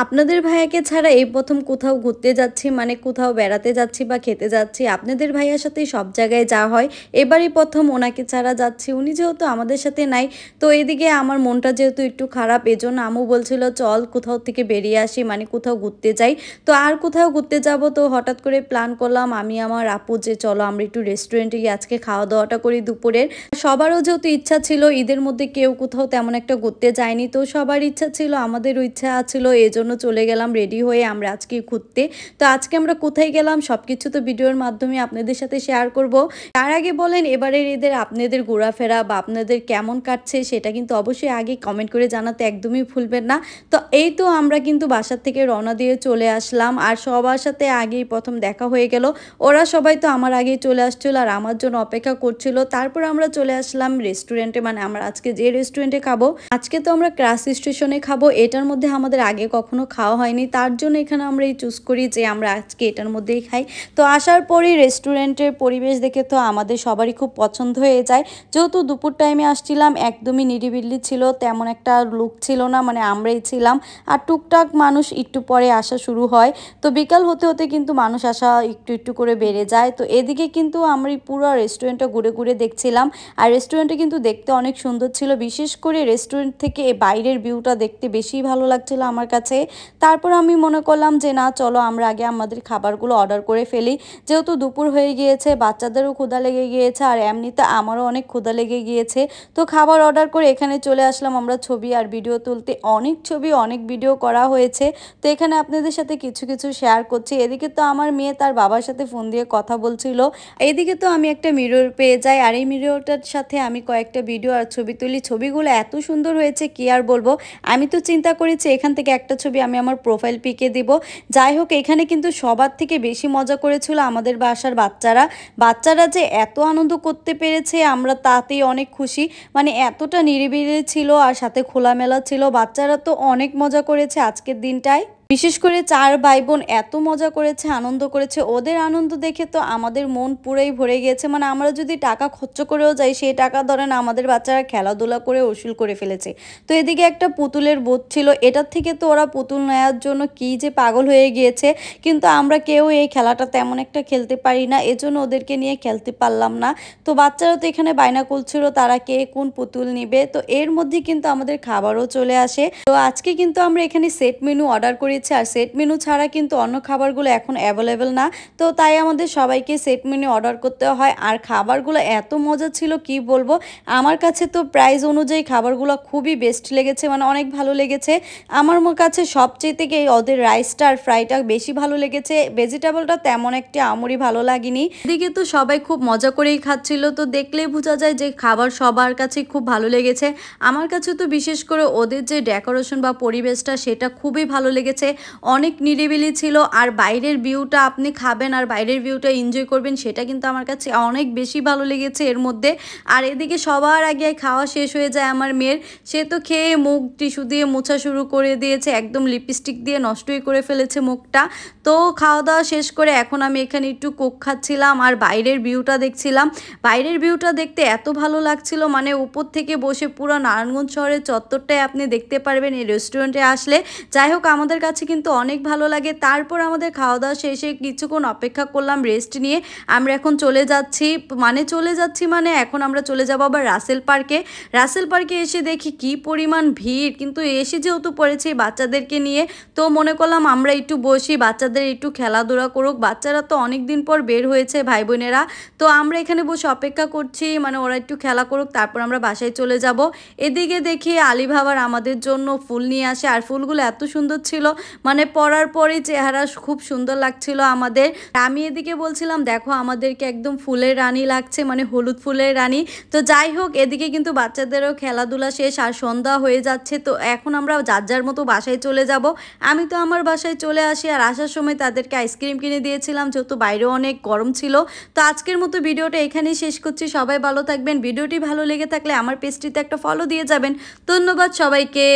আপনাদের ভাইয়াকে ছাড়া এই প্রথম কোথাও ঘুরতে যাচ্ছি, মানে কোথাও বেড়াতে যাচ্ছি বা খেতে যাচ্ছি। আপনাদের ভাইয়ার সাথে সব জায়গায় যাওয়া হয়, এবারই প্রথম ওনাকে ছাড়া যাচ্ছি। উনি যেহেতু আমাদের সাথে নাই, তো এদিকে আমার মনটা যেহেতু একটু খারাপ, এজন্য আম্মু বলছিল চল কোথাও থেকে বেরিয়ে আসি, মানে কোথাও ঘুরতে যাই। তো আর কোথাও ঘুরতে যাব, তো হঠাৎ করে প্ল্যান করলাম আমি আমার আপু যে চলো আমরা একটু রেস্টুরেন্টে গিয়ে আজকে খাওয়া দাওয়াটা করি দুপুরের। সবারও যেহেতু ইচ্ছা ছিল, ঈদের মধ্যে কেউ কোথাও তেমন একটা ঘুরতে যায়নি, তো সবার ইচ্ছা ছিল, আমাদেরও ইচ্ছা ছিল, এজন্য চলে গেলাম রেডি হয়ে আমরা আজকে ঘুরতে। তো আজকে আমরা কোথায় গেলাম সবকিছু তো ভিডিওর মাধ্যমে আপনাদের সাথে শেয়ার করব। তার আগে বলেন এবারের ঈদের আপনাদের ঘোরাফেরা বা আপনাদের কেমন কাটছে সেটা কিন্তু অবশ্যই আগে কমেন্ট করে জানাতে একদমই ভুলবেন না। তো এই তো আমরা কিন্তু বাসার থেকে রওনা দিয়ে চলে আসলাম, আর সবার সাথে আগেই প্রথম দেখা হয়ে গেল। ওরা সবাই তো আমার আগেই চলে আসছিল আর আমার জন্য অপেক্ষা করছিল। তারপর আমরা চলে আসলাম রেস্টুরেন্টে, মানে আমরা আজকে যে রেস্টুরেন্টে খাবো, আজকে তো আমরা ক্রাশ স্টেশনে খাবো। এটার মধ্যে আমাদের আগে কখনো খাওয়া হয়নি, তার জন্য এখানে আমরা এই চুজ করি যে আমরা আজকে এটার মধ্যেই খাই। তো আসার পরই রেস্টুরেন্টের পরিবেশ দেখে তো আমাদের সবারই খুব পছন্দ হয়ে যায়। যেহেতু দুপুর টাইমে আসছিলাম, একদমই নিরিবিলি ছিল, তেমন একটা লুক ছিল না, মানে আমরাই ছিলাম। আর টুকটাক মানুষ একটু পরে আসা শুরু হয়। তো বিকাল হতে হতে কিন্তু মানুষ আসা একটু একটু করে বেড়ে যায়। তো এদিকে কিন্তু আমরা পুরো রেস্টুরেন্টটা ঘুরে ঘুরে দেখছিলাম। আর রেস্টুরেন্টটা কিন্তু দেখতে অনেক সুন্দর ছিল, বিশেষ করে রেস্টুরেন্ট থেকে বাইরের ভিউটা দেখতে বেশি ভালো লাগছিল আমার কাছে। তারপর আমি মনে করলাম যে না চলো আমরা আগে আমাদের খাবারগুলো অর্ডার করে ফেলি, যেহেতু দুপুর হয়ে গিয়েছে, বাচ্চাদেরও ক্ষুধা লেগে গিয়েছে আর এমনিতে আমারও অনেক ক্ষুধা লেগে গিয়েছে। তো খাবার অর্ডার করে এখানে চলে আসলাম আমরা ছবি আর ভিডিও তুলতে। অনেক ছবি অনেক ভিডিও করা হয়েছে, তো এখানে আপনাদের সাথে কিছু কিছু শেয়ার করছি। এদিকে তো আমার মেয়ে তার বাবার সাথে ফোন দিয়ে কথা বলছিল, এইদিকে তো আমি একটা মিরর পেয়ে যাই, আর এই মিররটার সাথে আমি কয়েকটা ভিডিও আর ছবি তুলি। ছবিগুলো এত সুন্দর হয়েছে কি আর বলবো। আমি তো চিন্তা করেছি এখান থেকে একটা ছবি আমি আমার প্রোফাইল পিকে দিব। যাই হোক, এখানে কিন্তু সবার থেকে বেশি মজা করেছিল আমাদের বাসার বাচ্চারা। বাচ্চারা যে এত আনন্দ করতে পেরেছে আমরা তাতেই অনেক খুশি, মানে এতটা নিরিবিলি ছিল আর সাথে খোলামেলা ছিল। বাচ্চারা তো অনেক মজা করেছে আজকের দিনটায়, বিশেষ করে চার ভাই বোন এত মজা করেছে, আনন্দ করেছে। ওদের আনন্দ দেখে তো আমাদের মন পুরাই ভরে গিয়েছে। মানে আমরা যদি টাকা খরচ করেও যাই, সেই টাকা ধরেন আমাদের বাচ্চারা খেলাধুলা করে উসুল করে ফেলেছে। তো এদিকে একটা পুতুলের বোধ ছিল, এটার থেকে তো ওরা পুতুল নেওয়ার জন্য কি যে পাগল হয়ে গিয়েছে। কিন্তু আমরা কেউ এই খেলাটা তেমন একটা খেলতে পারি না, এজন্য ওদেরকে নিয়ে খেলতে পারলাম না। তো বাচ্চারা তো এখানে বায়না করছিল তারা কে কোন পুতুল নিবে। তো এর মধ্যে কিন্তু আমাদের খাবারও চলে আসে। তো আজকে কিন্তু আমরা এখানে সেট মেনু অর্ডার করি, আর সেট মেনু ছাড়া কিন্তু অন্য খাবারগুলো এখন অ্যাভেলেবেল না। তো তাই আমাদের সবাইকে সেট মেনু অর্ডার করতে হয়। আর খাবারগুলো এত মজা ছিল কি বলবো। আমার কাছে তো প্রাইস অনুযায়ী খাবারগুলো খুবই বেস্ট লেগেছে, মানে অনেক ভালো লেগেছে। আমার কাছে সবচেয়ে থেকে ওদের রাইসটা আর ফ্রাইটা বেশি ভালো লেগেছে, ভেজিটেবলটা তেমন একটা আমরি ভালো লাগেনি। এদিকে তো সবাই খুব মজা করেই খাচ্ছিল, তো দেখলেই বোঝা যায় যে খাবার সবার কাছে খুব ভালো লেগেছে। আমার কাছে তো বিশেষ করে ওদের যে ডেকোরেশন বা পরিবেশটা সেটা খুবই ভালো লেগেছে, অনেক নিরিবিলি ছিল। আর বাইরের ভিউটা আপনি খাবেন আর বাইরের ভিউটা এনজয় করবেন, সেটা কিন্তু আমার কাছে অনেক বেশি ভালো লেগেছে এর মধ্যে। আর এদিকে সবার আগে খাওয়া শেষ হয়ে যায় আমার মেয়ের, সে তো খেয়ে মুখ টিস্যু দিয়ে মোছা শুরু করে দিয়েছে, একদম লিপস্টিক দিয়ে নষ্টই করে ফেলেছে মুখটা। তো খাওয়া দাওয়া শেষ করে এখন আমি এখানে একটু কোক খাচ্ছিলাম আর বাইরের ভিউটা দেখছিলাম। বাইরের ভিউটা দেখতে এত ভালো লাগছিল, মানে উপর থেকে বসে পুরো নারায়ণগঞ্জ শহরের চত্বরটাই আপনি দেখতে পারবেন এই রেস্টুরেন্টে আসলে। যাই হোক, আমাদের কাছে কিন্তু অনেক ভালো লাগে। তারপর আমাদের খাওয়া দাওয়া শেষে কিছুক্ষণ অপেক্ষা করলাম রেস্ট নিয়ে। আমরা এখন চলে যাচ্ছি, মানে এখন আমরা চলে যাবো আবার রাসেল পার্কে। রাসেল পার্কে এসে দেখি কি পরিমাণ ভিড়, কিন্তু এসে যেহেতু পড়েছি বাচ্চাদেরকে নিয়ে, তো মনে করলাম আমরা একটু বসি, বাচ্চাদের একটু খেলাধুলা করুক। বাচ্চারা তো অনেক দিন পর বের হয়েছে ভাই বোনেরা, তো আমরা এখানে বসে অপেক্ষা করছি, মানে ওরা একটু খেলা করুক, তারপর আমরা বাসায় চলে যাব। এদিকে দেখি আলী ভাবার আমাদের জন্য ফুল নিয়ে আসে, আর ফুলগুলো এত সুন্দর ছিল, মানে পরার পরে চেহারা খুব সুন্দর লাগছিল আমাদের। আমি এদিকে বলছিলাম দেখো আমাদেরকে একদম ফুলের রানী লাগছে, মানে হলুদ ফুলের রানী। তো যাই হোক, এদিকে কিন্তু বাচ্চাদেরও খেলাধুলা শেষ আর সন্ধ্যা হয়ে যাচ্ছে। তো এখন আমরা যার যার মতো বাসায় চলে যাব। আমি তো আমার বাসায় চলে আসি, আর আসার সময় তাদেরকে আইসক্রিম কিনে দিয়েছিলাম, যেহেতু বাইরেও অনেক গরম ছিল। তো আজকের মতো ভিডিওটা এখানেই শেষ করছি। সবাই ভালো থাকবেন, ভিডিওটি ভালো লেগে থাকলে আমার পেজটিতে একটা ফলো দিয়ে যাবেন। ধন্যবাদ সবাইকে।